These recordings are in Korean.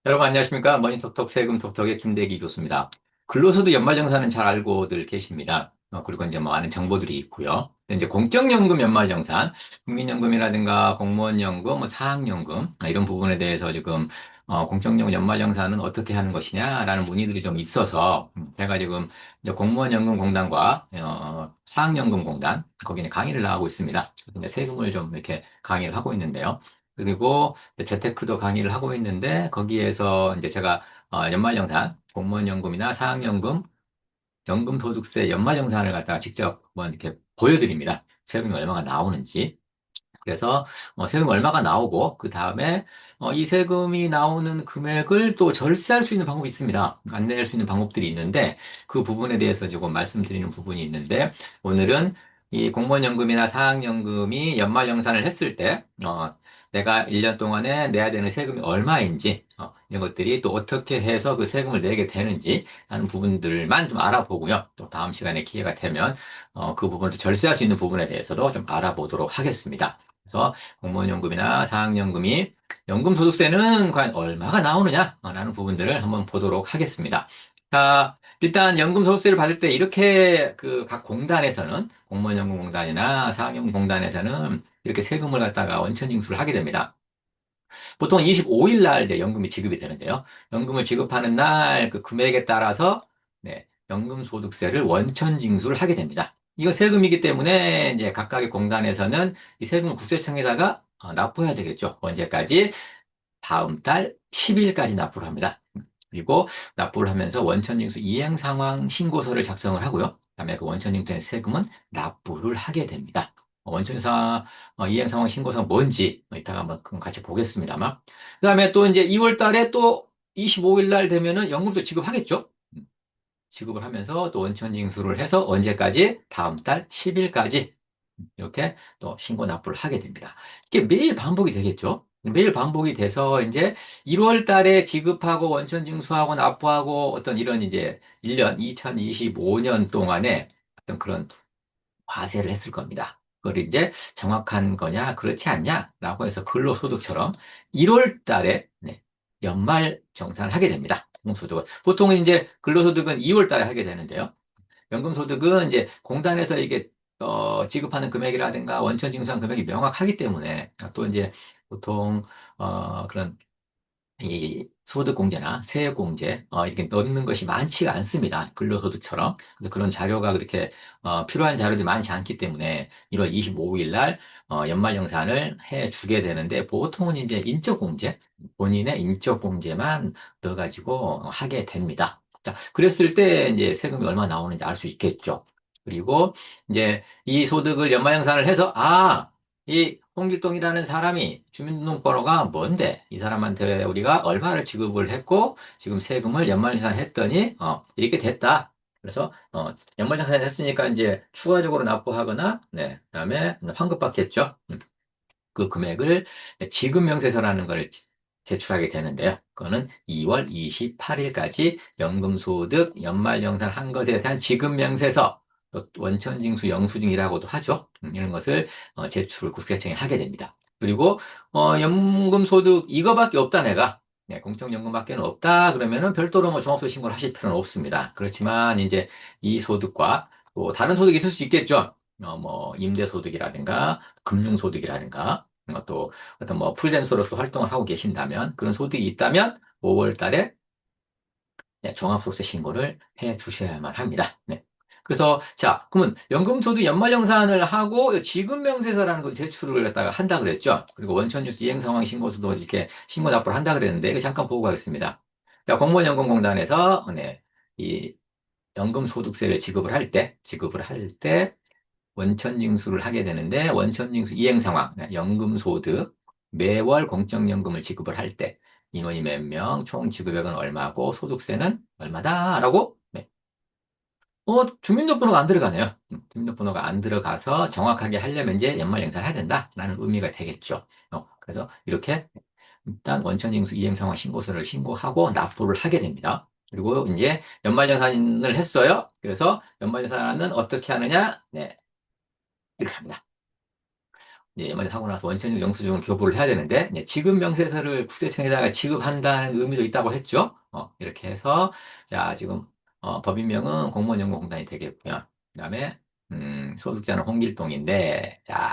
여러분 안녕하십니까? 머니톡톡 세금 톡톡의 김대기 교수입니다. 근로소득 연말정산은 잘 알고들 계십니다. 그리고 이제 뭐 많은 정보들이 있고요. 근데 이제 공적연금 연말정산, 국민연금이라든가 공무원연금, 뭐 사학연금 이런 부분에 대해서 지금 공적연금 연말정산은 어떻게 하는 것이냐라는 문의들이 좀 있어서 제가 지금 이제 공무원연금공단과 사학연금공단 거기에 강의를 나가고 있습니다. 근데 세금을 좀 이렇게 강의를 하고 있는데요. 그리고 재테크도 강의를 하고 있는데 거기에서 이제 제가 연말정산, 공무원연금이나 사학연금, 연금소득세 연말정산을 갖다가 직접 한번 이렇게 보여드립니다. 세금이 얼마가 나오는지. 그래서 세금이 얼마가 나오고 그 다음에 이 세금이 나오는 금액을 또 절세할 수 있는 방법이 있습니다. 안 낼 수 있는 방법들이 있는데 그 부분에 대해서 조금 말씀드리는 부분이 있는데 오늘은 이 공무원연금이나 사학연금이 연말정산을 했을 때 내가 1년 동안에 내야 되는 세금이 얼마인지 이런 것들이 또 어떻게 해서 그 세금을 내게 되는지 하는 부분들만 좀 알아보고요. 또 다음 시간에 기회가 되면 그 부분을 또 절세할 수 있는 부분에 대해서도 좀 알아보도록 하겠습니다. 그래서 공무원연금이나 사학연금이 연금소득세는 과연 얼마가 나오느냐? 라는 부분들을 한번 보도록 하겠습니다. 자, 일단 연금소득세를 받을 때 이렇게 그 각 공단에서는 공무원연금공단이나 사학연금공단에서는 이렇게 세금을 갖다가 원천징수를 하게 됩니다. 보통 25일 날 이제 연금이 지급이 되는데요. 연금을 지급하는 날 그 금액에 따라서 네, 연금소득세를 원천징수를 하게 됩니다. 이거 세금이기 때문에 이제 각각의 공단에서는 이 세금을 국세청에다가 납부해야 되겠죠. 언제까지? 다음 달 10일까지 납부를 합니다. 그리고 납부를 하면서 원천징수 이행 상황 신고서를 작성을 하고요. 그다음에 그 원천징수된 세금은 납부를 하게 됩니다. 원천사 이행 상황 신고서가 뭔지 이따가 한번 그건 같이 보겠습니다만. 그다음에 또 이제 2월 달에 또 25일 날 되면은 연금도 지급하겠죠. 지급을 하면서 또 원천징수를 해서 언제까지? 다음 달 10일까지 이렇게 또 신고 납부를 하게 됩니다. 이게 매일 반복이 되겠죠? 매일 반복이 돼서 이제 1월 달에 지급하고 원천 징수하고 납부하고 어떤 이런 이제 1년, 2025년 동안에 어떤 그런 과세를 했을 겁니다. 그걸 이제 정확한 거냐, 그렇지 않냐라고 해서 근로소득처럼 1월 달에 네, 연말 정산을 하게 됩니다. 공소득은. 보통 이제 근로소득은 2월 달에 하게 되는데요. 연금소득은 이제 공단에서 이게 지급하는 금액이라든가 원천 징수한 금액이 명확하기 때문에 또 이제 보통 그런 이 소득공제나 세액공제 이렇게 넣는 것이 많지가 않습니다. 근로소득처럼. 그래서 그런 자료가 그렇게 필요한 자료들이 많지 않기 때문에 1월 25일 날 연말정산을 해주게 되는데 보통은 이제 인적공제, 본인의 인적공제만 넣어가지고 하게 됩니다. 자, 그랬을 때 이제 세금이 얼마 나오는지 알 수 있겠죠. 그리고 이제 이 소득을 연말정산을 해서 이 홍길동이라는 사람이 주민등록번호가 뭔데? 이 사람한테 우리가 얼마를 지급을 했고 지금 세금을 연말정산했더니 이렇게 됐다. 그래서 연말정산을 했으니까 이제 추가적으로 납부하거나 네, 그다음에 환급받겠죠. 그 금액을 지급명세서라는 걸 제출하게 되는데요. 그거는 2월 28일까지 연금소득 연말정산한 것에 대한 지급명세서 또 원천징수 영수증이라고도 하죠. 이런 것을 제출을 국세청에 하게 됩니다. 그리고 연금소득 이거밖에 없다 내가 네, 공적연금밖에는 없다 그러면은 별도로 뭐 종합소득 신고를 하실 필요는 없습니다. 그렇지만 이제 이 소득과 또 다른 소득이 있을 수 있겠죠. 뭐 임대소득이라든가 금융소득이라든가 또 어떤 뭐 프리랜서로서 활동을 하고 계신다면 그런 소득이 있다면 5월 달에 네, 종합소득세 신고를 해 주셔야만 합니다. 네. 그래서 자, 그러면 연금소득 연말정산을 하고 지급명세서라는 거 제출을 갖다가 한다 그랬죠. 그리고 원천뉴스 이행상황 신고서도 이렇게 신고 납부를 한다 그랬는데 이거 잠깐 보고 가겠습니다. 자, 공무원연금공단에서 네, 이 연금소득세를 지급을 할 때 원천징수를 하게 되는데 원천징수 이행 상황, 연금소득 매월 공적연금을 지급을 할 때 인원이 몇 명, 총 지급액은 얼마고 소득세는 얼마다라고 네. 주민등록번호가 안 들어가네요. 주민등록번호가 안 들어가서 정확하게 하려면 이제 연말정산을 해야 된다라는 의미가 되겠죠. 그래서 이렇게 일단 원천징수 이행상황 신고서를 신고하고 납부를 하게 됩니다. 그리고 이제 연말정산을 했어요. 그래서 연말정산은 어떻게 하느냐? 네, 이렇게 합니다. 이제 연말정산 하고 나서 원천징수 영수증을 교부를 해야 되는데, 이제 지급 명세서를 국세청에다가 지급한다는 의미도 있다고 했죠. 이렇게 해서, 자, 지금, 법인명은 공무원연금공단이 되겠고요. 그다음에, 소득자는 홍길동인데, 자,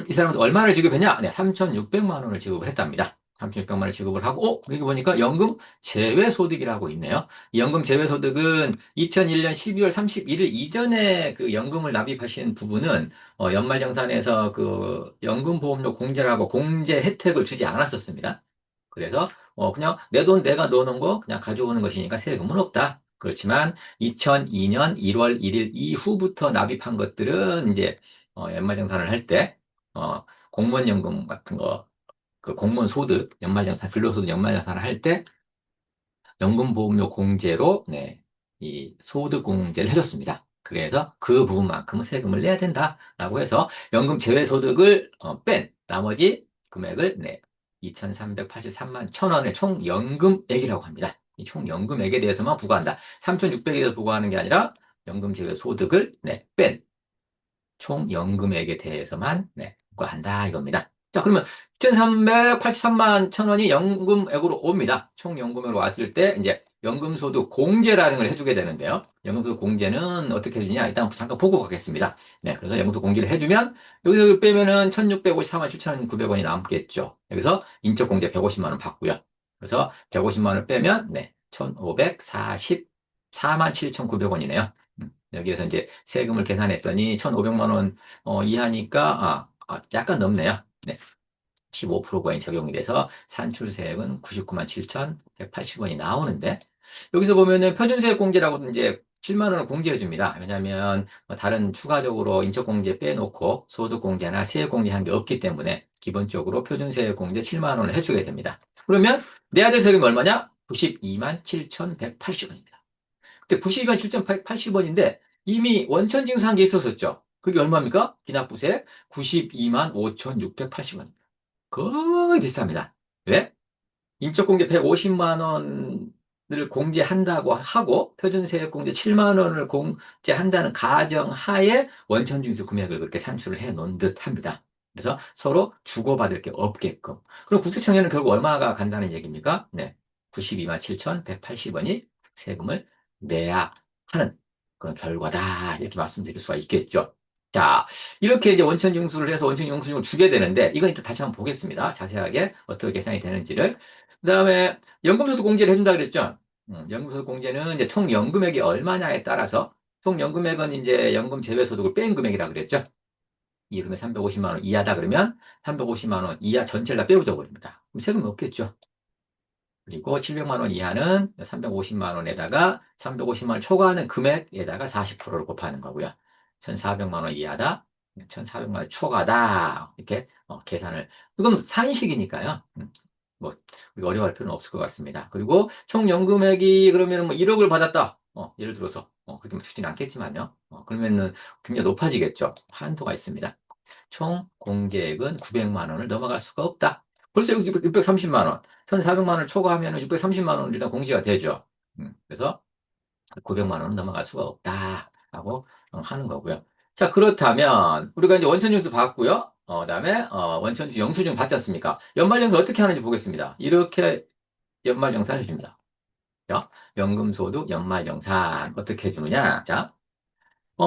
이 사람은 얼마를 지급했냐? 네, 3,600만 원을 지급을 했답니다. 3,600만 원을 지급을 하고, 여기 보니까 연금 제외소득이라고 있네요. 이 연금 제외소득은 2001년 12월 31일 이전에 그 연금을 납입하신 부분은 연말정산에서 그 연금보험료 공제라고 공제 혜택을 주지 않았었습니다. 그래서 그냥 내 돈 내가 넣어놓은 거 그냥 가져오는 것이니까 세금은 없다. 그렇지만 2002년 1월 1일 이후부터 납입한 것들은 이제 연말정산을 할 때 공무원연금 같은 거, 그 공무원 소득 연말정산, 근로소득 연말정산을 할 때 연금보험료 공제로 네, 이 소득 공제를 해줬습니다. 그래서 그 부분만큼은 세금을 내야 된다라고 해서 연금 제외소득을 뺀 나머지 금액을 네, 2,383만 1,000원의 총연금액이라고 합니다. 이 총연금액에 대해서만 부과한다. 3,600에서 부과하는 게 아니라 연금 제외소득을 네, 뺀 총연금액에 대해서만 네, 부과한다 이겁니다. 자, 그러면 2,383만 1,000원이 연금액으로 옵니다. 총연금액으로 왔을 때 이제 연금소득 공제라는 걸 해주게 되는데요. 연금소득 공제는 어떻게 해주냐? 일단 잠깐 보고 가겠습니다. 네, 그래서 연금소득 공제를 해주면 여기서 빼면은 1,654만 7,900원이 남겠죠. 여기서 인적공제 150만 원 받고요. 그래서 150만 원을 빼면 네, 1,544만 7,900원이네요. 여기에서 이제 세금을 계산했더니 1,500만 원 이하니까 약간 넘네요. 네. 15%가 적용이 돼서 산출세액은 99만 7,180원이 나오는데 여기서 보면은 표준세액공제라고 이제 7만 원을 공제해 줍니다. 왜냐하면 다른 추가적으로 인적공제 빼놓고 소득공제나 세액공제 한 게 없기 때문에 기본적으로 표준세액공제 7만 원을 해주게 됩니다. 그러면 내야 될 세금이 얼마냐? 92만 7,180원입니다. 근데 92만 7,180원인데 이미 원천징수한 게 있었었죠. 그게 얼마입니까? 기납부세 92만 5,680원. 거의 비슷합니다. 왜? 인적공제 150만 원을 공제한다고 하고 표준세액공제 7만 원을 공제한다는 가정하에 원천징수 금액을 그렇게 산출을 해 놓은 듯합니다. 그래서 서로 주고받을 게 없게끔. 그럼 국세청에는 결국 얼마가 간다는 얘기입니까? 네. 92만 7,180원이 세금을 내야 하는 그런 결과다. 이렇게 말씀드릴 수가 있겠죠. 자, 이렇게 이제 원천 징수를 해서 원천 영수증을 주게 되는데, 이건 이따 다시 한번 보겠습니다. 자세하게 어떻게 계산이 되는지를. 그 다음에 연금소득 공제를 해준다 그랬죠? 연금소득 공제는 이제 총 연금액이 얼마냐에 따라서, 총 연금액은 이제 연금 제외소득을 뺀 금액이라 그랬죠? 이 금액 350만 원 이하다 그러면 350만 원 이하 전체를 다 빼부져 버립니다. 그럼 세금이 없겠죠? 그리고 700만 원 이하는 350만 원에다가 350만 원 초과하는 금액에다가 40%를 곱하는 거고요. 1,400만 원 이하다. 1,400만 원 초과다. 이렇게 계산을. 그럼 상식이니까요. 뭐 우리가 어려워할 필요는 없을 것 같습니다. 그리고 총 연금액이 그러면 뭐 1억을 받았다. 예를 들어서 그렇게 뭐 주진 않겠지만요. 그러면은 굉장히 높아지겠죠. 한도가 있습니다. 총 공제액은 900만 원을 넘어갈 수가 없다. 벌써 여기서 630만 원, 1,400만 원을 초과하면 630만 원은 일단 공제가 되죠. 그래서 900만 원은 넘어갈 수가 없다라고 하는 거고요. 자, 그렇다면 우리가 이제 원천징수 받고요. 그다음에 원천징수 영수증 받지 않습니까? 연말정산 어떻게 하는지 보겠습니다. 이렇게 연말정산을 해줍니다. 자, 연금소득 연말정산 어떻게 해주느냐? 자,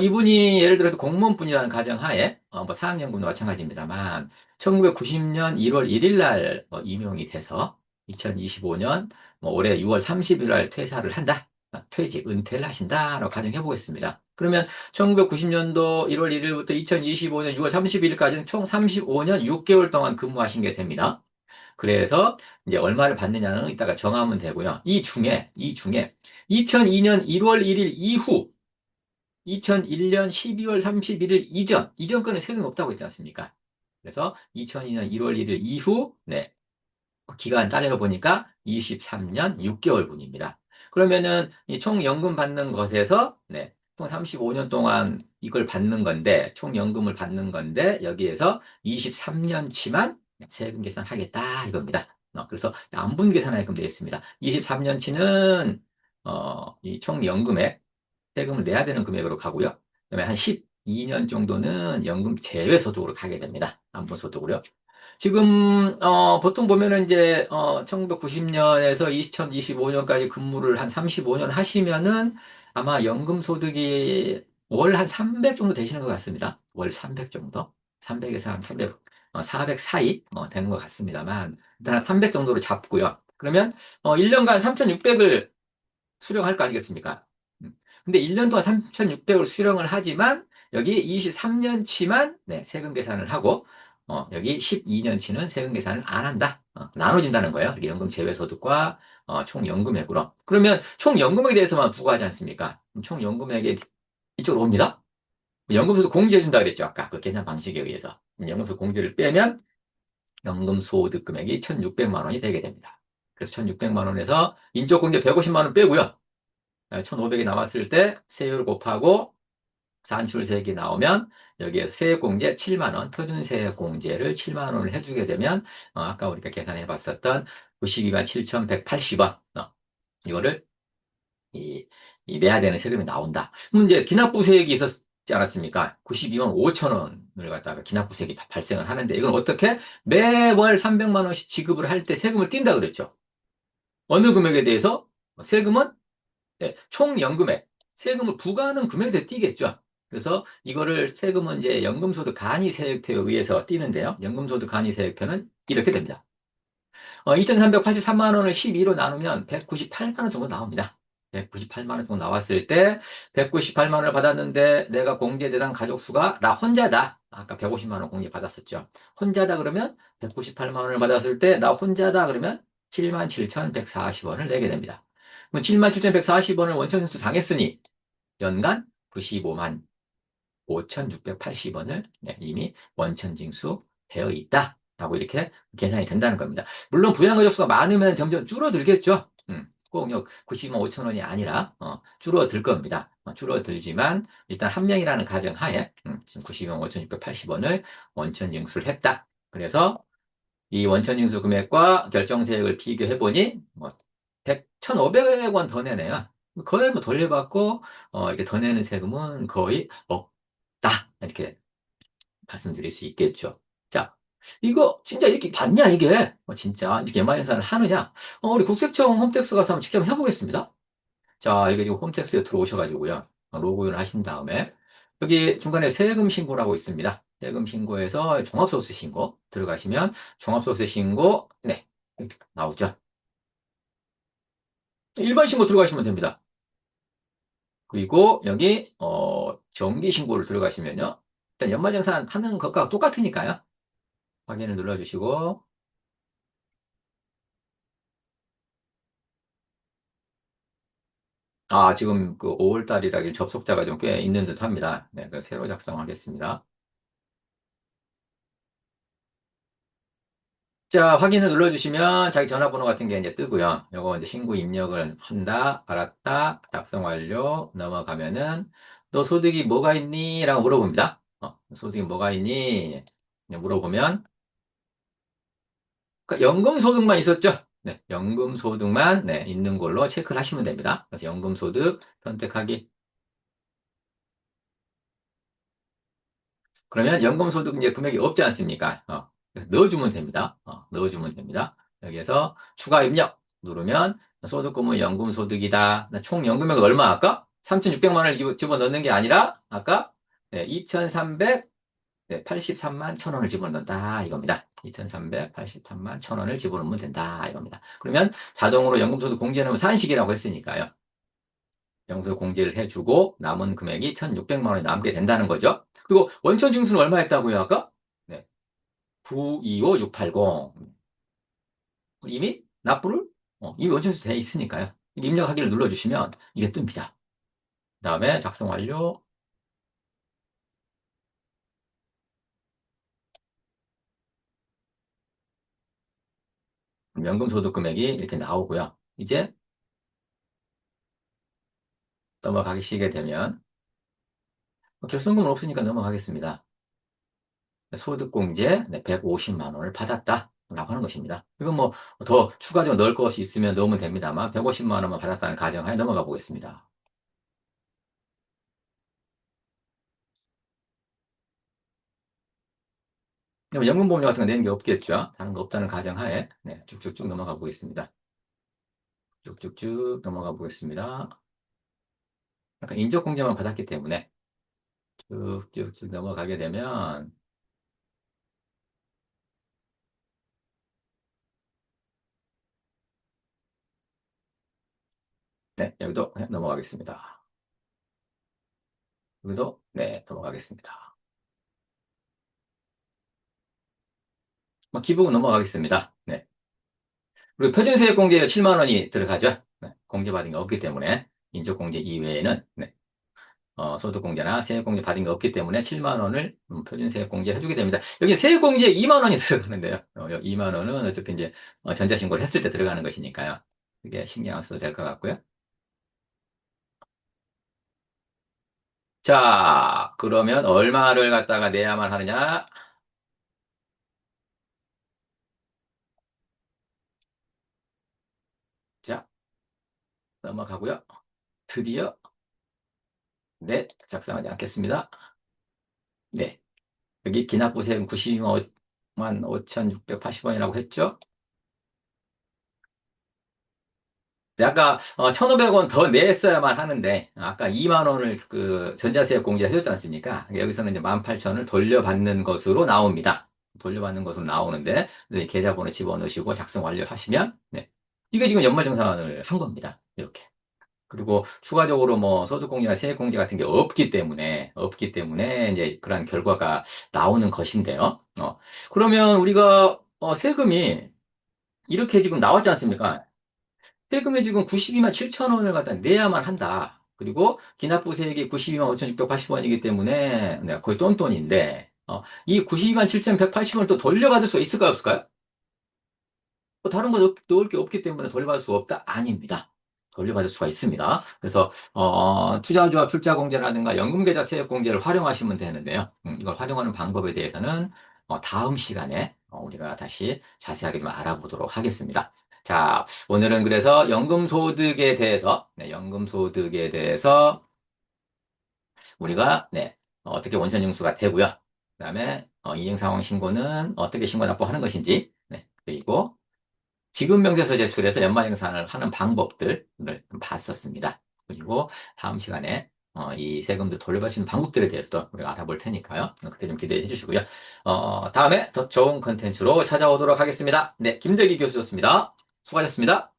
이분이 예를 들어서 공무원분이라는 가정하에, 뭐 사학연금도 마찬가지입니다만, 1990년 1월 1일 날 임용이 돼서 2025년 뭐 올해 6월 30일 날 퇴사를 한다. 퇴직, 은퇴를 하신다라고 가정해 보겠습니다. 그러면 1990년도 1월 1일부터 2025년 6월 30일까지는 총 35년 6개월 동안 근무하신 게 됩니다. 그래서 이제 얼마를 받느냐는 이따가 정하면 되고요. 이 중에 2002년 1월 1일 이후 2001년 12월 31일 이전 건은 세금이 없다고 했지 않습니까? 그래서 2002년 1월 1일 이후, 네, 그 기간 따져 보니까 23년 6개월분입니다. 그러면은 이 총 연금 받는 것에서, 네, 총 35년 동안 이걸 받는 건데, 총 연금을 받는 건데, 여기에서 23년치만 세금 계산하겠다, 이겁니다. 그래서 안분 계산하게끔 되어 있습니다. 23년치는, 이 총 연금액, 세금을 내야 되는 금액으로 가고요. 그다음에 한 12년 정도는 연금 제외소득으로 가게 됩니다. 안분소득으로요. 지금 보통 보면은 이제 1990년에서 2025년까지 근무를 한 35년 하시면은 아마 연금 소득이 월 한 300 정도 되시는 것 같습니다. 월 300 정도. 300에서 한 300, 400 사이 되는 것 같습니다만 일단 한 300 정도로 잡고요. 그러면 1년간 3,600을 수령할 거 아니겠습니까? 근데 1년 동안 3,600을 수령을 하지만 여기 23년치만 세금 계산을 하고 여기 12년치는 세금 계산을 안 한다. 나눠진다는 거예요. 이게 연금 제외소득과 총 연금액으로. 그러면 총 연금액에 대해서만 부과하지 않습니까? 그럼 총 연금액이 이쪽으로 옵니다. 연금소득 공제해준다 그랬죠. 아까 그 계산 방식에 의해서. 연금소득 공제를 빼면 연금소득 금액이 1,600만 원이 되게 됩니다. 그래서 1,600만 원에서 인적공제 150만 원 빼고요. 1,500이 남았을 때 세율 곱하고 산출세액이 나오면 여기에서 세액공제 7만 원, 표준세액공제를 7만 원을 해주게 되면 아까 우리가 계산해 봤었던 92만 7,180원 이거를 이, 이 내야 되는 세금이 나온다. 그럼 이제 기납부세액이 있었지 않았습니까? 92만 5천 원을 갖다가 기납부세액이 다 발생을 하는데 이건 어떻게 매월 300만 원씩 지급을 할 때 세금을 띈다 그랬죠. 어느 금액에 대해서 세금은 총 연금액, 세금을 부과하는 금액에 띄겠죠. 그래서 이거를 세금은 이제 연금소득 간이세액표에 의해서 띄는데요. 연금소득 간이세액표는 이렇게 됩니다. 2,383만 원을 12로 나누면 198만 원 정도 나옵니다. 198만 원 정도 나왔을 때 198만 원을 받았는데 내가 공제대상 가족 수가 나 혼자다. 아까 150만 원 공제 받았었죠. 혼자다 그러면 198만 원을 받았을 때 나 혼자다 그러면 77,140원을 내게 됩니다. 그럼 77,140원을 원천징수 당했으니 연간 95만 5,680원을 이미 원천징수 되어 있다. 라고 이렇게 계산이 된다는 겁니다. 물론 부양가족 수가 많으면 점점 줄어들겠죠. 꼭 92만 5천 원이 아니라 줄어들 겁니다. 줄어들지만 일단 한 명이라는 가정하에 지금 92만 5,680원을 원천징수를 했다. 그래서 이 원천징수 금액과 결정세액을 비교해보니 뭐 1,500원 더 내네요. 거의 뭐 돌려받고 이렇게 더 내는 세금은 거의 없다. 이렇게 말씀드릴 수 있겠죠. 자, 이거 진짜 이렇게 받냐 이게? 진짜 이렇게 연말정산을 하느냐? 우리 국세청 홈택스 가서 한번 직접 해보겠습니다. 자, 이게 지금 홈택스에 들어오셔가지고요. 로그인을 하신 다음에 여기 중간에 세금 신고라고 있습니다. 세금 신고에서 종합소득세 신고 들어가시면 종합소득세 신고 이렇게 나오죠. 일반 신고 들어가시면 됩니다. 그리고 여기 정기 신고를 들어가시면요. 일단 연말정산 하는 것과 똑같으니까요. 확인을 눌러주시고 지금 그 5월 달이라 접속자가 좀 꽤 있는 듯 합니다. 네, 그래서 새로 작성하겠습니다. 자, 확인을 눌러주시면 자기 전화번호 같은 게 이제 뜨고요. 요거 이제 신고 입력을 한다, 알았다, 작성 완료, 넘어가면은 너 소득이 뭐가 있니? 라고 물어봅니다. 소득이 뭐가 있니? 물어보면 그러니까 연금소득만 있었죠? 네, 연금소득만 있는 걸로 체크를 하시면 됩니다. 그래서 연금소득 선택하기. 그러면 연금소득 이제 금액이 없지 않습니까? 그래서 넣어주면 됩니다. 넣어주면 됩니다. 여기에서 추가 입력 누르면 소득금은 연금소득이다. 총 연금액은 얼마 아까? 3,600만 원을 집어넣는 게 아니라 아까 2,383만 1,000원을 집어넣는다 이겁니다. 2,383만 1,000원을 집어넣으면 된다 이겁니다. 그러면 자동으로 연금소득 공제는 산식이라고 했으니까요. 연금소득 공제를 해주고 남은 금액이 1,600만 원이 남게 된다는 거죠. 그리고 원천 징수는 얼마 했다고요, 아까? 네. 925680. 이미 납부를, 이미 원천 징수 돼 있으니까요. 입력하기를 눌러주시면 이게 뜹니다. 그 다음에 작성 완료. 연금소득 금액이 이렇게 나오고요. 이제 넘어가시게 되면, 결손금은 없으니까 넘어가겠습니다. 소득공제 150만 원을 받았다. 라고 하는 것입니다. 이건 뭐 더 추가적으로 넣을 것이 있으면 넣으면 됩니다만 150만 원만 받았다는 가정하에 넘어가 보겠습니다. 그럼 연금보험료 같은 거 내는 게 없겠죠? 다른 거 없다는 가정하에 네, 쭉쭉쭉 넘어가 보겠습니다. 쭉쭉쭉 넘어가 보겠습니다. 약간 인적공제만 받았기 때문에 쭉쭉쭉 넘어가게 되면 네, 여기도 그냥 넘어가겠습니다. 여기도 네, 넘어가겠습니다. 기부금 넘어가겠습니다. 네. 그리고 표준세액 공제에 7만 원이 들어가죠. 네, 공제받은 게 없기 때문에 인적공제 이외에는 네, 소득공제나 세액공제 받은 게 없기 때문에 7만 원을 표준세액공제 해주게 됩니다. 여기 세액공제 2만 원이 들어가는데요. 2만 원은 어차피 이제 전자신고를 했을 때 들어가는 것이니까요. 그게 신경 안 써도 될 것 같고요. 자, 그러면 얼마를 갖다가 내야만 하느냐? 자, 넘어가고요. 드디어 네, 작성하지 않겠습니다. 네, 여기 기납부세금 92만 5,680원이라고 했죠? 네, 아까 1,500원 더 냈어야만 하는데 아까 2만 원을 그 전자세액 공제해 줬지 않습니까? 여기서는 이제 18,000을 돌려받는 것으로 나옵니다. 돌려받는 것으로 나오는데 네, 계좌번호 집어넣으시고 작성 완료하시면 네. 이게 지금 연말정산을 한 겁니다. 이렇게. 그리고 추가적으로 뭐 소득공제나 세액공제 같은 게 없기 때문에 이제 그런 결과가 나오는 것인데요. 그러면 우리가 세금이 이렇게 지금 나왔지 않습니까? 세금이 지금 92만 7천 원을 갖다 내야만 한다. 그리고 기납부세액이 92만 5,680원이기 때문에 거의 똔똔인데 이 92만 7,180원을 또 돌려받을 수 있을까요, 없을까요? 뭐 다른 거 넣을 게 없기 때문에 돌려받을 수 없다? 아닙니다. 돌려받을 수가 있습니다. 그래서 투자조합 출자공제라든가 연금계좌 세액공제를 활용하시면 되는데요. 이걸 활용하는 방법에 대해서는 다음 시간에 우리가 다시 자세하게 좀 알아보도록 하겠습니다. 자, 오늘은 그래서 연금소득에 대해서, 네, 연금소득에 대해서 우리가 네, 어떻게 원천징수가 되고요. 그다음에 이행상황 신고는 어떻게 신고 납부하는 것인지, 네, 그리고 지급명세서 제출해서 연말정산을 하는 방법들을 좀 봤었습니다. 그리고 다음 시간에 이 세금들 돌려받으시는 방법들에 대해서 우리가 알아볼 테니까요. 그때 좀 기대해 주시고요. 다음에 더 좋은 컨텐츠로 찾아오도록 하겠습니다. 네, 김대기 교수였습니다. 수고하셨습니다.